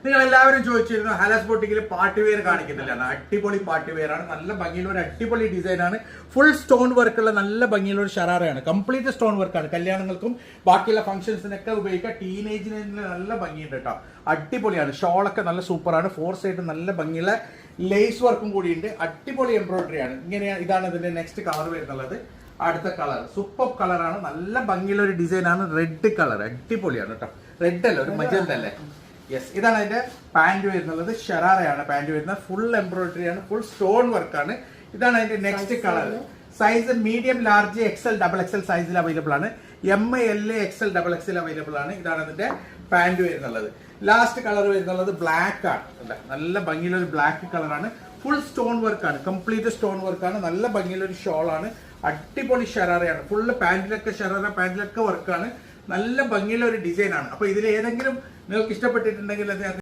നിങ്ങൾ എല്ലാവരും ചോദിച്ചിരുന്നു ഹലാസ് ബൊട്ടിക്കിൽ പാർട്ടി വെയർ കാണിക്കുന്നില്ല. അടിപൊളി പാർട്ടി വെയർ ആണ്, നല്ല ഭംഗിയുള്ള ഒരു അടിപൊളി ഡിസൈൻ ആണ്. ഫുൾ സ്റ്റോൺ വർക്കുള്ള നല്ല ഭംഗിയുള്ള ഒരു ഷറാറയാണ്, കംപ്ലീറ്റ് സ്റ്റോൺ വർക്കാണ്. കല്യാണങ്ങൾക്കും ബാക്കിയുള്ള ഫംഗ്ഷൻസിനൊക്കെ ഉപയോഗിക്കാം. ടീനേജിന് നല്ല ഭംഗിയുണ്ട് കേട്ടോ, അടിപൊളിയാണ്. ഷോളൊക്കെ നല്ല സൂപ്പറാണ്. 4 സൈഡ് നല്ല ഭംഗിയുള്ള ലേസ് വർക്കും കൂടിയുണ്ട്. അടിപൊളി എംബ്രോയിഡറി ആണ്. ഇതാണ് ഇതിന്റെ നെക്സ്റ്റ് കളർ വരുന്നുള്ളത്. അടുത്ത കളർ സൂപ്പർ കളറാണ്, നല്ല ഭംഗിയുള്ള ഒരു ഡിസൈൻ ആണ്. റെഡ് കളർ അടിപൊളിയാണ് കേട്ടോ. റെഡ് അല്ല, ഒരു മജന്ത അല്ലേ. യെസ്, ഇതാണ് അതിന്റെ പാന്റ് വരുന്നുള്ളത്. ഷറാറയാണ് പാന്റ് വരുന്നത്. ഫുൾ എംബ്രോയിഡറി ആണ്, ഫുൾ സ്റ്റോൺ വർക്കാണ്. ഇതാണ് അതിന്റെ next colour. Size medium, large, XL, XXL സൈസിൽ അവൈലബിൾ ആണ്. M, L, XL, XXL available ആണ്. ഇതാണ് അതിന്റെ പാന്റ് വരുന്നുള്ളത്. ലാസ്റ്റ് കളർ വരുന്നുള്ളത് ബ്ലാക്ക് ആണ്. നല്ല ഭംഗിയുള്ള ഒരു ബ്ലാക്ക് കളറാണ്. ഫുൾ സ്റ്റോൺ വർക്കാണ്, കംപ്ലീറ്റ് സ്റ്റോൺ വർക്കാണ്. നല്ല ഭംഗിയുള്ള ഒരു ഷോളാണ്. അടിപൊളി ഷറാറയാണ്. ഫുള്ള് പാന്റിലൊക്കെ ഷറാറ, പാന്റിലൊക്കെ വർക്കാണ്. നല്ല ഭംഗിയുള്ള ഒരു ഡിസൈൻ ആണ്. അപ്പൊ ഇതിൽ ഏതെങ്കിലും നിങ്ങൾക്ക് ഇഷ്ടപ്പെട്ടിട്ടുണ്ടെങ്കിൽ